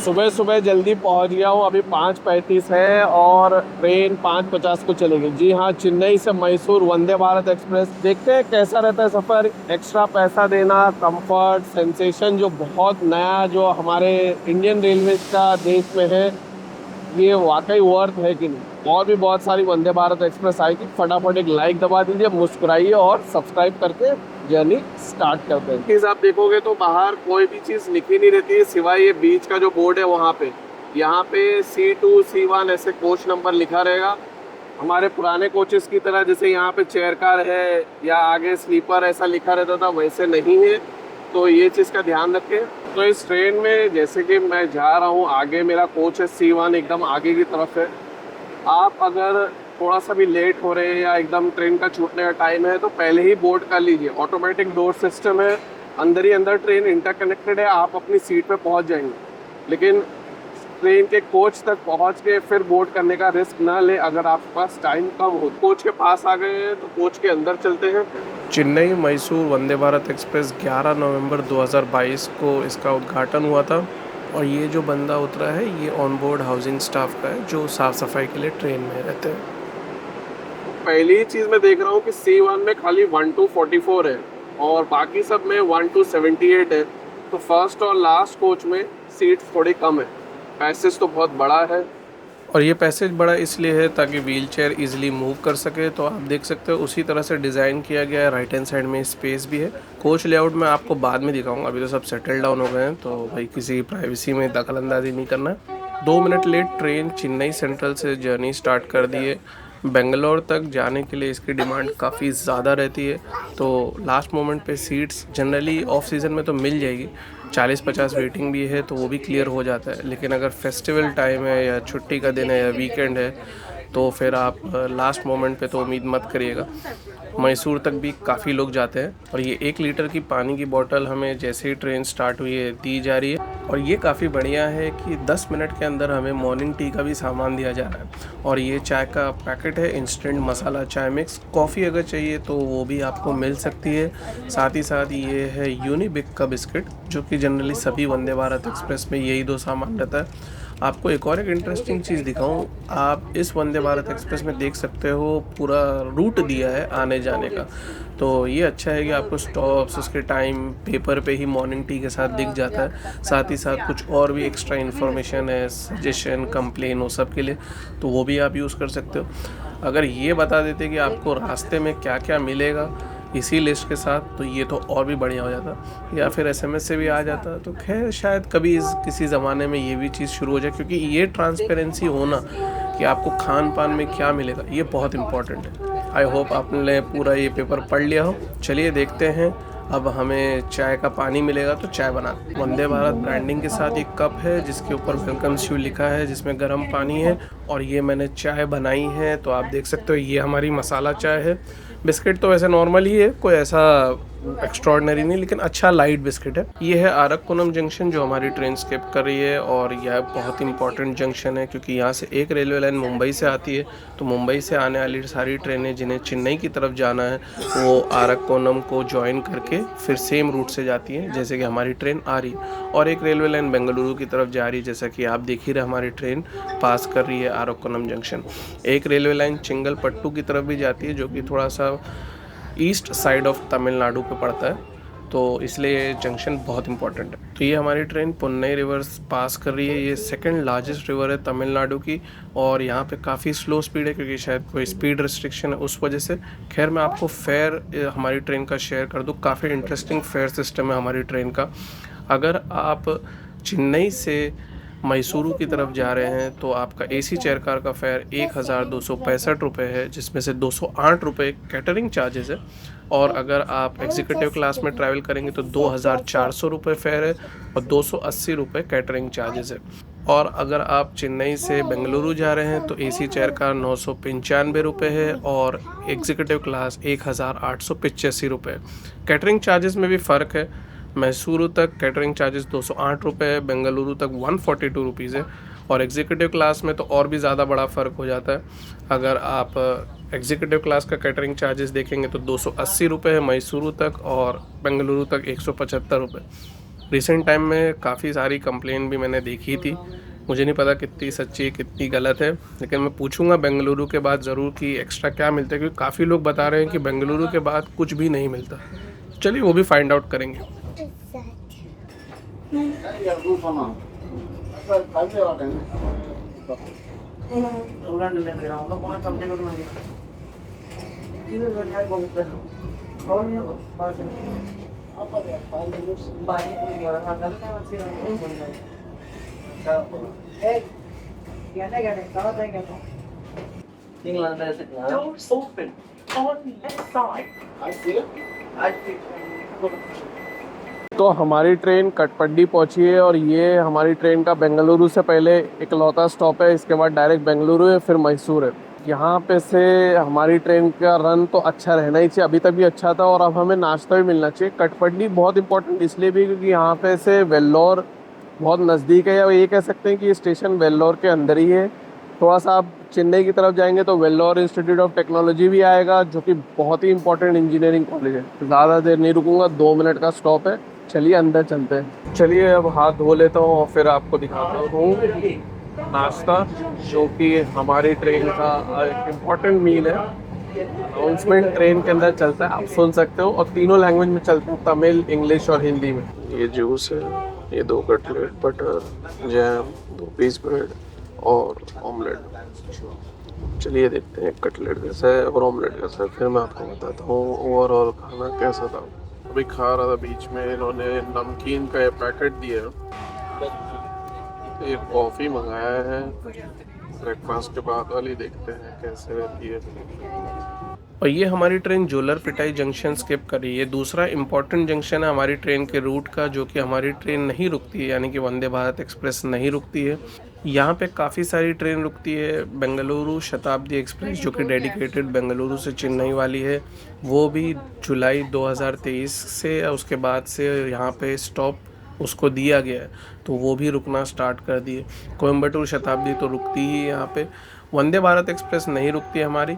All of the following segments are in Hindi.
सुबह सुबह जल्दी पहुंच गया हूँ। अभी 5:35 है और ट्रेन 5:50 को चलेगी। जी हाँ, चेन्नई से मैसूर वंदे भारत एक्सप्रेस। देखते हैं कैसा रहता है सफ़र। एक्स्ट्रा पैसा देना, कंफर्ट, सेंसेशन जो बहुत नया जो हमारे इंडियन रेलवे का देश में है, ये वाकई वर्थ है कि नहीं। और भी बहुत सारी वंदे भारत एक्सप्रेस आएगी। फटाफट एक लाइक दबा दीजिए, मुस्कुराइए और सब्सक्राइब करके जर्नी स्टार्ट करते हैं। प्लीज आप देखोगे तो बाहर कोई भी चीज़ लिखी नहीं रहती है सिवाय ये बीच का जो बोर्ड है वहाँ पे। यहाँ पे C2 C1 ऐसे कोच नंबर लिखा रहेगा। हमारे पुराने कोचेस की तरह जैसे यहाँ पे चेयर कार है या आगे स्लीपर ऐसा लिखा रहता था, वैसे नहीं है। तो ये चीज़ का ध्यान रखें। तो इस ट्रेन में जैसे कि मैं जा रहा हूँ, आगे मेरा कोच है C1, एकदम आगे की तरफ है। आप अगर थोड़ा सा भी लेट हो रहे हैं या एकदम ट्रेन का छूटने का टाइम है तो पहले ही बोर्ड कर लीजिए। ऑटोमेटिक डोर सिस्टम है, अंदर ही अंदर ट्रेन इंटरकनेक्टेड है, आप अपनी सीट पे पहुंच जाएंगे। लेकिन ट्रेन के कोच तक पहुंच के फिर बोर्ड करने का रिस्क ना ले अगर आपके पास टाइम कम हो। कोच के पास आ गए हैं तो कोच के अंदर चलते हैं। चेन्नई मैसूर वंदे भारत एक्सप्रेस 11 नवंबर 2022 को इसका उद्घाटन हुआ था। और ये जो बंदा उतरा है ये ऑन बोर्ड हाउसिंग स्टाफ का है जो साफ़ सफाई के लिए ट्रेन में रहते हैं। पहली चीज़ मैं देख रहा हूँ कि C1 में खाली 1 to 44 है और बाकी सब में 1 to 78 है। तो फर्स्ट और लास्ट कोच में सीट थोड़ी कम है। पैसेज तो बहुत बड़ा है। और ये पैसेज बड़ा इसलिए है ताकि व्हील चेयर ईजिली मूव कर सके। तो आप देख सकते हो उसी तरह से डिज़ाइन किया गया है। राइट हैंड साइड में स्पेस भी है। कोच लेआउट में आपको बाद में दिखाऊंगा, अभी तो सब सेटल डाउन हो गए हैं तो भाई किसी प्राइवेसी में दखल अंदाजी नहीं करना है। 2 minute late train Chennai Central से जर्नी स्टार्ट कर दी है। बेंगलोर तक जाने के लिए इसकी डिमांड काफ़ी ज़्यादा रहती है। तो लास्ट मोमेंट पे सीट्स जनरली ऑफ सीज़न में तो मिल जाएगी, 40-50 वेटिंग भी है तो वो भी क्लियर हो जाता है। लेकिन अगर फेस्टिवल टाइम है या छुट्टी का दिन है या वीकेंड है तो फिर आप लास्ट मोमेंट पे तो उम्मीद मत करिएगा। मैसूर तक भी काफ़ी लोग जाते हैं। और ये 1 लीटर की पानी की बोतल हमें जैसे ही ट्रेन स्टार्ट हुई है दी जा रही है। और ये काफ़ी बढ़िया है कि 10 मिनट के अंदर हमें मॉर्निंग टी का भी सामान दिया जा रहा है। और ये चाय का पैकेट है, इंस्टेंट मसाला चाय मिक्स। कॉफ़ी अगर चाहिए तो वो भी आपको मिल सकती है। साथ ही साथ ये है यूनिबिक का बिस्किट, जो कि जनरली सभी वंदे भारत एक्सप्रेस में यही 2 सामान रहता है। आपको एक और एक इंटरेस्टिंग चीज़ दिखाऊं, आप इस वंदे भारत एक्सप्रेस में देख सकते हो पूरा रूट दिया है आने जाने का। तो ये अच्छा है कि आपको स्टॉप्स, उसके टाइम पेपर पे ही मॉर्निंग टी के साथ दिख जाता है। साथ ही साथ कुछ और भी एक्स्ट्रा इन्फॉर्मेशन है, सजेशन, कंप्लेन, वो सब के लिए, तो वो भी आप यूज़ कर सकते हो। अगर ये बता देते कि आपको रास्ते में क्या क्या मिलेगा इसी लिस्ट के साथ तो ये तो और भी बढ़िया हो जाता। या फिर SMS से भी आ जाता तो खैर शायद कभी किसी ज़माने में ये भी चीज़ शुरू हो जाए, क्योंकि ये ट्रांसपेरेंसी होना कि आपको खान पान में क्या मिलेगा ये बहुत इंपॉर्टेंट है। आई होप आपने पूरा ये पेपर पढ़ लिया हो। चलिए देखते हैं, अब हमें चाय का पानी मिलेगा तो चाय बना। वंदे भारत ब्रांडिंग के साथ एक कप है जिसके ऊपर वेलकम्स यू लिखा है, जिसमें गर्म पानी है। और ये मैंने चाय बनाई है तो आप देख सकते हो ये हमारी मसाला चाय है। बिस्किट तो वैसे नॉर्मल ही है, कोई ऐसा एक्स्ट्रॉर्डनरी नहीं, लेकिन अच्छा लाइट बिस्किट है। ये है आरक्कोनम जंक्शन जो हमारी ट्रेन स्किप कर रही है। और यह बहुत इंपॉर्टेंट जंक्शन है क्योंकि यहाँ से एक रेलवे लाइन मुंबई से आती है। तो मुंबई से आने वाली सारी ट्रेनें जिन्हें चेन्नई की तरफ जाना है वो आरक्कोनम को ज्वाइन करके फिर सेम रूट से जाती हैं, जैसे कि हमारी ट्रेन आ रही है। और एक रेलवे लाइन बेंगलुरु की तरफ जा रही है, जैसा कि आप देख ही रहे हमारी ट्रेन पास कर रही है आरक्कोनम जंक्शन। एक रेलवे लाइन चिंगलपट्टू की तरफ भी जाती है जो कि थोड़ा सा ईस्ट साइड ऑफ तमिलनाडु पे पड़ता है, तो इसलिए ये जंक्शन बहुत इंपॉर्टेंट है। तो ये हमारी ट्रेन पुन्नई रिवर्स पास कर रही है। ये सेकंड लार्जेस्ट रिवर है तमिलनाडु की। और यहाँ पे काफ़ी स्लो स्पीड है क्योंकि शायद कोई स्पीड रिस्ट्रिक्शन है उस वजह से। खैर मैं आपको फेयर हमारी ट्रेन का शेयर कर दूँ। काफ़ी इंटरेस्टिंग फेयर सिस्टम है हमारी ट्रेन का। अगर आप चेन्नई से मैसूरू की तरफ जा रहे हैं तो आपका AC चेयर कार का फेयर 1265 रुपये है, जिसमें से 208 रुपये कैटरिंग चार्जेस है। और अगर आप एग्जीक्यूटिव क्लास में ट्रैवल करेंगे तो 2400 रुपये फेयर है और 280 रुपये कैटरिंग चार्जेस है। और अगर आप चेन्नई से बेंगलुरु जा रहे हैं तो AC चेयर कार 995 रुपये है और एग्जीक्यूटिव क्लास 1885 रुपये। कैटरिंग चार्जेस में भी फ़र्क है। मैसूरू तक कैटरिंग चार्जेस 208 रुपये है, बेंगलुरु तक 142 रुपीज़ है। और एग्जीक्यूटिव क्लास में तो और भी ज़्यादा बड़ा फ़र्क हो जाता है। अगर आप एग्जीक्यूटिव क्लास का कैटरिंग चार्जेस देखेंगे तो 280 रुपये है मैसूरू तक और बेंगलुरु तक 175 रुपये। रिसेंट टाइम में काफ़ी सारी कंप्लेन भी मैंने देखी थी, मुझे नहीं पता कितनी सच्ची कितनी गलत है, लेकिन मैं पूछूंगा बेंगलुरु के बाद ज़रूर कि एक्स्ट्रा क्या मिलता है, क्योंकि काफ़ी लोग बता रहे हैं कि बेंगलुरु के बाद कुछ भी नहीं मिलता। चलिए वो भी फाइंड आउट करेंगे। Doors open on left side. तो हमारी ट्रेन कटपड्डी पहुंची है और ये हमारी ट्रेन का बेंगलुरु से पहले इकलौता स्टॉप है। इसके बाद डायरेक्ट बेंगलुरु है, फिर मैसूर है। यहाँ पे से हमारी ट्रेन का रन तो अच्छा रहना ही चाहिए, अभी तक भी अच्छा था और अब हमें नाश्ता भी मिलना चाहिए। कटपड्डी बहुत इंपॉर्टेंट इसलिए भी क्योंकि यहाँ पे से वेल्लोर बहुत नज़दीक है, या ये कह सकते हैं कि ये स्टेशन वेल्लोर के अंदर ही है। थोड़ा सा आप चेन्नई की तरफ जाएंगे तो वेल्लोर इंस्टीट्यूट ऑफ टेक्नोलॉजी भी आएगा, जो कि बहुत ही इंपॉर्टेंट इंजीनियरिंग कॉलेज है। ज़्यादा देर नहीं रुकूंगा, 2 मिनट का स्टॉप है। चलिए अंदर चलते हैं। चलिए अब हाथ धो लेता हूँ और फिर आपको दिखाता हूँ नाश्ता, जो कि हमारी ट्रेन का एक इम्पॉर्टेंट मील है। अनाउंसमेंट ट्रेन के अंदर चलता है, आप सुन सकते हो, और तीनों लैंग्वेज में चलता है, तमिल, इंग्लिश और हिंदी में। ये जूस है, ये 2 cutlet, butter, jam, 2 piece bread और ऑमलेट। चलिए देखते हैं कटलेट कैसा है और ऑमलेट कैसा है, फिर मैं आपको बताता हूँ ओवरऑल खाना कैसा था। अभी खा रहा था, बीच में इन्होंने नमकीन का ये पैकेट दिया है। एक कॉफ़ी मंगाया है ब्रेकफास्ट के बाद वाली, देखते हैं कैसे रहती है। और ये हमारी ट्रेन जोलर पिटाई जंक्शन स्किप कर रही है। दूसरा इंपॉर्टेंट जंक्शन है हमारी ट्रेन के रूट का, जो कि हमारी ट्रेन नहीं रुकती है, यानी कि वंदे भारत एक्सप्रेस नहीं रुकती है। यहाँ पे काफ़ी सारी ट्रेन रुकती है। बेंगलुरु शताब्दी एक्सप्रेस, जो कि डेडिकेटेड बेंगलुरु से चेन्नई वाली है, वो भी जुलाई 2023 से या उसके बाद से यहाँ पे स्टॉप उसको दिया गया है, तो वो भी रुकना स्टार्ट कर दिए। कोयम्बटूर शताब्दी तो रुकती ही है यहाँ पे, वंदे भारत एक्सप्रेस नहीं रुकती है हमारी।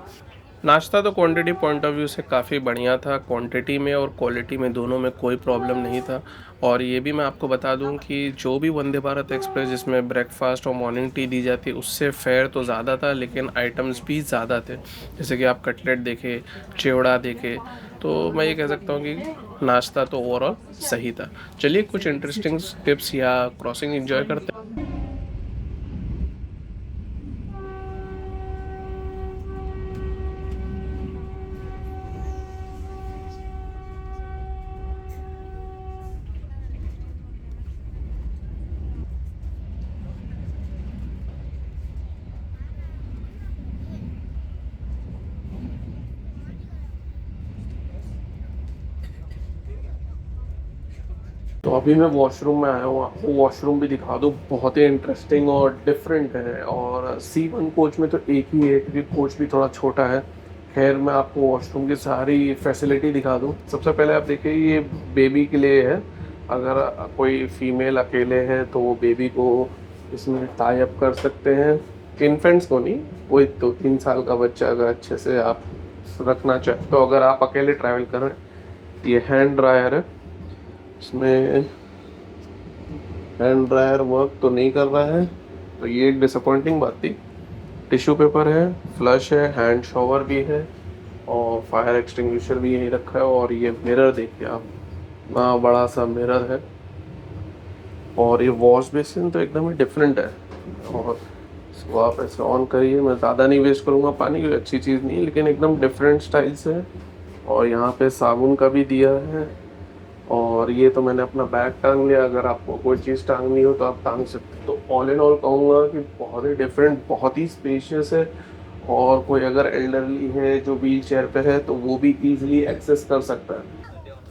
नाश्ता तो क्वांटिटी पॉइंट ऑफ व्यू से काफ़ी बढ़िया था, क्वांटिटी में और क्वालिटी में दोनों में कोई प्रॉब्लम नहीं था। और ये भी मैं आपको बता दूं कि जो भी वंदे भारत एक्सप्रेस जिसमें ब्रेकफास्ट और मॉर्निंग टी दी जाती है, उससे फेयर तो ज़्यादा था, लेकिन आइटम्स भी ज़्यादा थे। जैसे कि आप कटलेट देखे, चिवड़ा देखे, तो मैं ये कह सकता हूँ कि नाश्ता तो ओवरऑल सही था। चलिए कुछ इंटरेस्टिंग टिप्स या क्रॉसिंग एंजॉय करते हैं। तो अभी मैं वॉशरूम में आया हूँ, आपको वॉशरूम भी दिखा दूँ। बहुत ही इंटरेस्टिंग और डिफरेंट है। और C1 कोच में तो एक ही है, क्योंकि कोच भी थोड़ा छोटा है। खैर मैं आपको वॉशरूम की सारी फैसिलिटी दिखा दूँ। सबसे पहले आप देखिए, ये बेबी के लिए है। अगर कोई फीमेल अकेले है तो वो बेबी को इसमें टाई अप कर सकते हैं। इन्फेंट्स को नहीं, कोई 2-3 साल का बच्चा अगर अच्छे से आप रखना चाहे तो। अगर आप अकेले ट्रैवल कर रहे हैं, ये हैंड ड्रायर है। इसमें हैंड ड्रायर वर्क तो नहीं कर रहा है, तो ये एक डिसअपॉइंटिंग बात थी। टिश्यू पेपर है, फ्लश है, हैंड शॉवर भी है और फायर एक्सटिंग्विशर भी यहीं रखा है। और ये मिरर देखिए आप, इतना बड़ा सा मिरर है। और ये वॉश बेसिन तो एकदम ही डिफरेंट है। और इसको आप ऐसे ऑन करिए, मैं ज़्यादा नहीं वेस्ट करूँगा पानी, कोई अच्छी चीज़ नहीं है, लेकिन एकदम डिफरेंट स्टाइल से है। और यहाँ पे साबुन का भी दिया है। और ये तो मैंने अपना बैग टांग लिया, अगर आपको कोई चीज़ टांगनी हो तो आप टांग सकते हो। तो ऑल इन ऑल कहूँगा कि बहुत ही डिफरेंट, बहुत ही स्पेशियस है। और कोई अगर एल्डरली है जो व्हील चेयर पे है तो वो भी इजीली एक्सेस कर सकता है।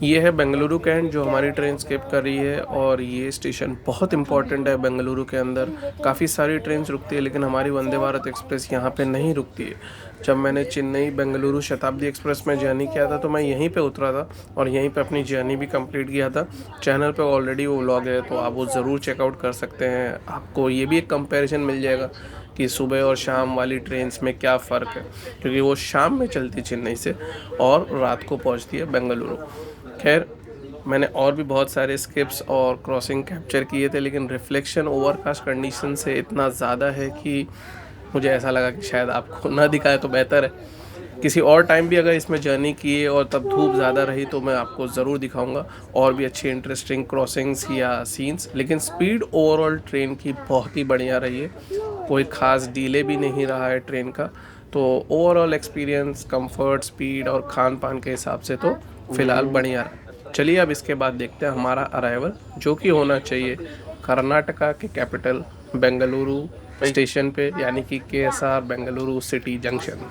ये है बेंगलुरु कैंट, जो हमारी ट्रेन स्किप कर रही है। और ये स्टेशन बहुत इंपॉर्टेंट है बेंगलुरु के अंदर। काफ़ी सारी ट्रेन रुकती है, लेकिन हमारी वंदे भारत एक्सप्रेस यहाँ पे नहीं रुकती है। जब मैंने चेन्नई बेंगलुरु शताब्दी एक्सप्रेस में जर्नी किया था तो मैं यहीं पे उतरा था और यहीं पे अपनी जर्नी भी कंप्लीट किया था। चैनल पे ऑलरेडी वो व्लॉग है, तो आप वो ज़रूर चेकआउट कर सकते हैं। आपको ये भी एक कंपैरिजन मिल जाएगा कि सुबह और शाम वाली ट्रेन्स में क्या फ़र्क है, क्योंकि वो शाम में चलती चेन्नई से और रात को पहुँचती है बेंगलुरु। खैर मैंने और भी बहुत सारे स्किप्स और क्रॉसिंग कैप्चर किए थे, लेकिन रिफ्लेक्शन ओवरकास्ट कंडीशन से इतना ज़्यादा है कि मुझे ऐसा लगा कि शायद आपको ना दिखाए तो बेहतर है। किसी और टाइम भी अगर इसमें जर्नी किए और तब धूप ज़्यादा रही तो मैं आपको ज़रूर दिखाऊंगा और भी अच्छी इंटरेस्टिंग क्रॉसिंग्स या सीन्स। लेकिन स्पीड ओवरऑल ट्रेन की बहुत ही बढ़िया रही है, कोई ख़ास डिले भी नहीं रहा है ट्रेन का। तो ओवरऑल एक्सपीरियंस, कंफर्ट, स्पीड और खान पान के हिसाब से तो फ़िलहाल बढ़िया रहा। चलिए अब इसके बाद देखते हैं हमारा अराइवल, जो कि होना चाहिए कर्नाटका के कैपिटल बेंगलुरु स्टेशन पे, यानी कि KSR बेंगलुरु सिटी जंक्शन।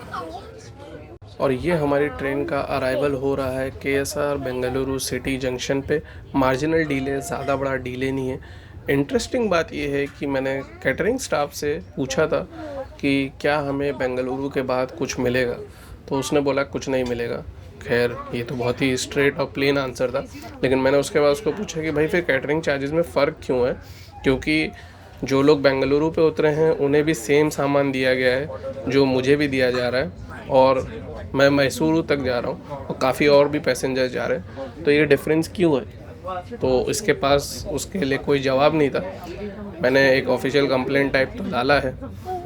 और ये हमारी ट्रेन का अराइवल हो रहा है KSR बेंगलुरु सिटी जंक्शन पे। मार्जिनल डीले, ज़्यादा बड़ा डीले नहीं है। इंटरेस्टिंग बात ये है कि मैंने कैटरिंग स्टाफ से पूछा था कि क्या हमें बेंगलुरु के बाद कुछ मिलेगा, तो उसने बोला कुछ नहीं मिलेगा। खैर ये तो बहुत ही स्ट्रेट और प्लेन आंसर था, लेकिन मैंने उसके बाद उसको पूछा कि भाई फिर कैटरिंग चार्जेस में फ़र्क क्यों है, क्योंकि जो लोग बेंगलुरु पे उतरे हैं उन्हें भी सेम सामान दिया गया है जो मुझे भी दिया जा रहा है, और मैं मैसूरू तक जा रहा हूँ और काफ़ी और भी पैसेंजर जा रहे हैं, तो ये डिफरेंस क्यों है। तो इसके पास उसके लिए कोई जवाब नहीं था। मैंने एक ऑफिशियल कंप्लेंट टाइप तो डाला है।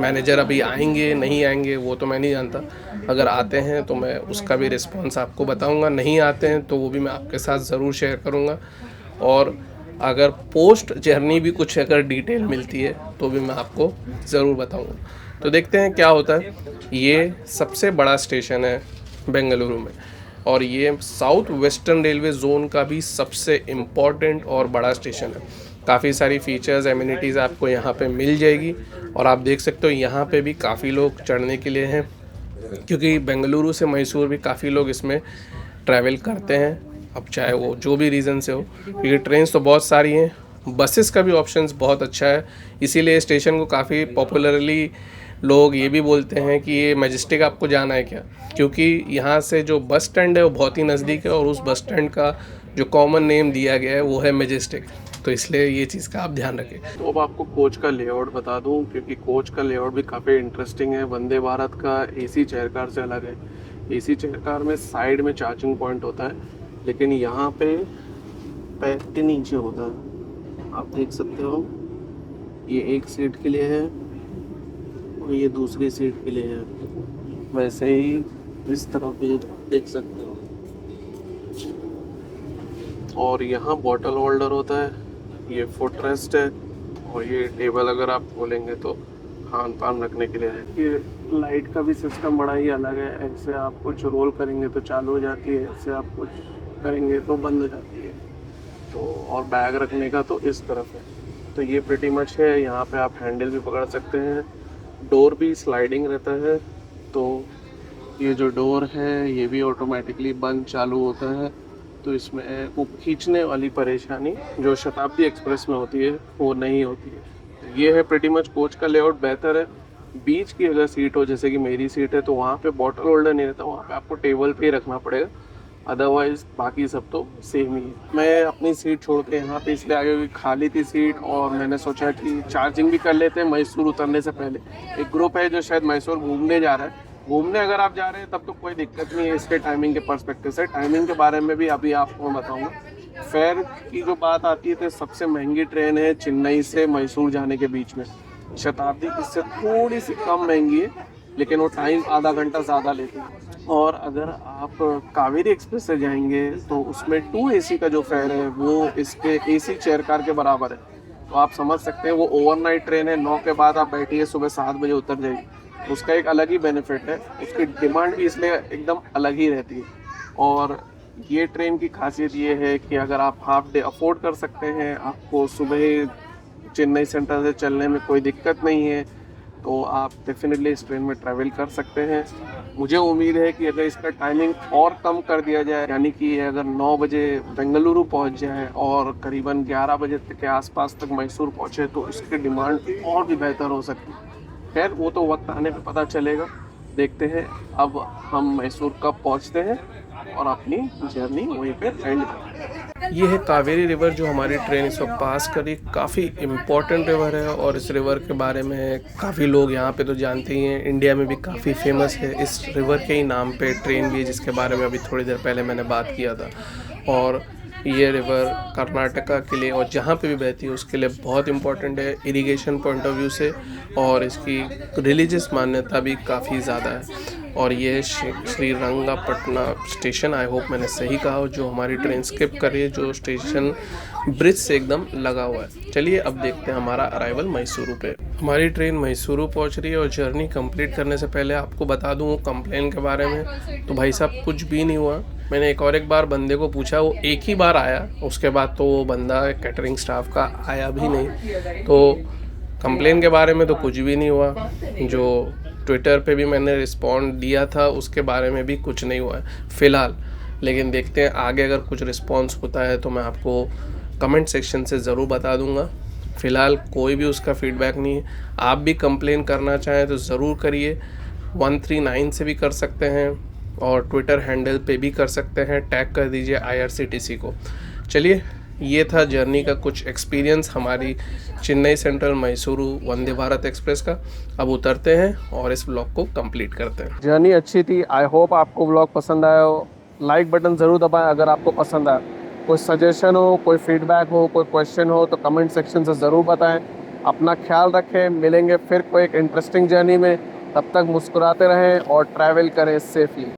मैनेजर अभी आएंगे नहीं आएंगे वो तो मैं नहीं जानता, अगर आते हैं तो मैं उसका भी रिस्पॉन्स आपको बताऊंगा, नहीं आते हैं तो वो भी मैं आपके साथ ज़रूर शेयर करूंगा। और अगर पोस्ट जर्नी भी कुछ अगर डिटेल मिलती है तो भी मैं आपको ज़रूर बताऊंगा। तो देखते हैं क्या होता है। ये सबसे बड़ा स्टेशन है बेंगलुरु में, और ये साउथ वेस्टर्न रेलवे जोन का भी सबसे इम्पॉर्टेंट और बड़ा स्टेशन है। काफ़ी सारी फीचर्स, एमिनिटीज़ आपको यहाँ पे मिल जाएगी। और आप देख सकते हो यहाँ पे भी काफ़ी लोग चढ़ने के लिए हैं, क्योंकि बेंगलुरु से मैसूर भी काफ़ी लोग इसमें ट्रैवल करते हैं, अब चाहे वो जो भी रीज़न से हो, क्योंकि ट्रेन्स तो बहुत सारी हैं, बसेस का भी ऑप्शंस बहुत अच्छा है। इसीलिए स्टेशन को काफ़ी पॉपुलरली लोग ये भी बोलते हैं कि ये मैजेस्टिक आपको जाना है क्या, क्योंकि यहाँ से जो बस स्टैंड है वो बहुत ही नज़दीक है और उस बस स्टैंड का जो कॉमन नेम दिया गया है वो है मैजेस्टिक, तो इसलिए ये चीज़ का आप ध्यान रखें। तो अब आपको कोच का लेआउट बता दूं, क्योंकि कोच का लेआउट भी काफ़ी इंटरेस्टिंग है। वंदे भारत का AC चेयर कार से अलग है। AC चेयर कार में साइड में चार्जिंग पॉइंट होता है, लेकिन यहाँ पे पैर के नीचे होता है। आप देख सकते हो ये एक सीट के लिए है और ये दूसरी सीट के लिए है। वैसे ही इस तरफ भी देख सकते हो, और यहाँ बॉटल होल्डर होता है, ये फुट रेस्ट है, और ये टेबल अगर आप खोलेंगे तो खान पान रखने के लिए है। ये लाइट का भी सिस्टम बड़ा ही अलग है। ऐसे आप कुछ रोल करेंगे तो चालू हो जाती है, ऐसे आप कुछ करेंगे तो बंद हो जाती है। तो और बैग रखने का तो इस तरफ है। तो ये प्रिटी मच है। यहाँ पे आप हैंडल भी पकड़ सकते हैं। डोर भी स्लाइडिंग रहता है, तो ये जो डोर है ये भी ऑटोमेटिकली बंद चालू होता है। तो इसमें वो खींचने वाली परेशानी जो शताब्दी एक्सप्रेस में होती है वो नहीं होती है। ये है प्रिटी मच कोच का लेआउट। बेहतर है बीच की अगर सीट हो, जैसे कि मेरी सीट है, तो वहाँ पे बॉटल होल्डर नहीं रहता, वहाँ पे आपको टेबल पे ही रखना पड़ेगा, अदरवाइज बाकी सब तो सेम ही है। मैं अपनी सीट छोड़ के यहाँ पे इसलिए आगे, खाली थी सीट, और मैंने सोचा कि चार्जिंग भी कर लेते हैं मैसूर उतरने से पहले। एक ग्रुप है जो शायद मैसूर घूमने जा रहा है। घूमने अगर आप जा रहे हैं तब तो कोई दिक्कत नहीं है इसके टाइमिंग के पर्सपेक्टिव से। टाइमिंग के बारे में भी अभी आपको मैं बताऊंगा। फेयर की जो बात आती है तो सबसे महंगी ट्रेन है चेन्नई से मैसूर जाने के बीच में। शताब्दी इससे थोड़ी सी कम महंगी है, लेकिन वो टाइम आधा घंटा ज़्यादा लेती है। और अगर आप कावेरी एक्सप्रेस से जाएंगे तो उसमें 2 AC का जो फेयर है वो इसके AC चेयर कार के बराबर है। तो आप समझ सकते हैं वो ओवरनाइट ट्रेन है। 9 के बाद आप बैठिए, सुबह 7 बजे उतर जाइए। उसका एक अलग ही बेनिफिट है, उसकी डिमांड भी इसलिए एकदम अलग ही रहती है। और ये ट्रेन की खासियत ये है कि अगर आप हाफ डे अफोर्ड कर सकते हैं, आपको सुबह चेन्नई सेंट्रल से चलने में कोई दिक्कत नहीं है, तो आप डेफिनेटली इस ट्रेन में ट्रैवल कर सकते हैं। मुझे उम्मीद है कि अगर इसका टाइमिंग और कम कर दिया जाए, यानी कि अगर 9 बजे बेंगलुरु पहुंच जाए और करीबन 11 बजे के आसपास तक मैसूर पहुंचे, तो इसकी डिमांड और भी बेहतर हो सकती है। खैर वो तो वक्त आने पे पता चलेगा। देखते हैं अब हम मैसूर कब पहुंचते हैं और अपनी जर्नी वहीं पे एंड करते हैं। ये है कावेरी रिवर जो हमारी ट्रेन इस वक्त पास करी। काफ़ी इम्पोर्टेंट रिवर है और इस रिवर के बारे में काफ़ी लोग यहाँ पे तो जानते ही हैं, इंडिया में भी काफ़ी फेमस है। इस रिवर के ही नाम पे ट्रेन भी है, जिसके बारे में अभी थोड़ी देर पहले मैंने बात किया था। और ये रिवर कर्नाटका के लिए और जहाँ पे भी बहती है उसके लिए बहुत इम्पोर्टेंट है इरिगेशन पॉइंट ऑफ व्यू से, और इसकी रिलीजियस मान्यता भी काफ़ी ज़्यादा है। और ये श्री रंगापटना स्टेशन, आई होप मैंने सही कहा हो, जो हमारी ट्रेन स्किप कर रही है, जो स्टेशन ब्रिज से एकदम लगा हुआ है। चलिए अब देखते हैं हमारा अराइवल मैसूरू पे। हमारी ट्रेन मैसूरू पहुंच रही है और जर्नी कंप्लीट करने से पहले आपको बता दूं कंप्लेन के बारे में, तो भाई साहब कुछ भी नहीं हुआ। मैंने एक बार बंदे को पूछा, वो एक ही बार आया, उसके बाद तो वो बंदा कैटरिंग स्टाफ का आया भी नहीं। तो कंप्लेन के बारे में तो कुछ भी नहीं हुआ। जो ट्विटर पे भी मैंने रिस्पॉन्ड दिया था उसके बारे में भी कुछ नहीं हुआ है फ़िलहाल। लेकिन देखते हैं आगे अगर कुछ रिस्पॉन्स होता है तो मैं आपको कमेंट सेक्शन से ज़रूर बता दूंगा। फ़िलहाल कोई भी उसका फीडबैक नहीं है। आप भी कंप्लेन करना चाहें तो ज़रूर करिए, 139 से भी कर सकते हैं और ट्विटर हैंडल पे भी कर सकते हैं, टैग कर दीजिए IRCTC को। चलिए, ये था जर्नी का कुछ एक्सपीरियंस हमारी चेन्नई सेंट्रल मैसूरू वंदे भारत एक्सप्रेस का। अब उतरते हैं और इस व्लॉग को कंप्लीट करते हैं। जर्नी अच्छी थी, आई होप आपको व्लॉग पसंद आया हो। लाइक बटन ज़रूर दबाएं अगर आपको पसंद आया। कोई सजेशन हो, कोई फीडबैक हो, कोई क्वेश्चन हो तो कमेंट सेक्शन से ज़रूर बताएं। अपना ख्याल रखें, मिलेंगे फिर कोई एक इंटरेस्टिंग जर्नी में। तब तक मुस्कुराते रहें और ट्रैवल करें सेफली।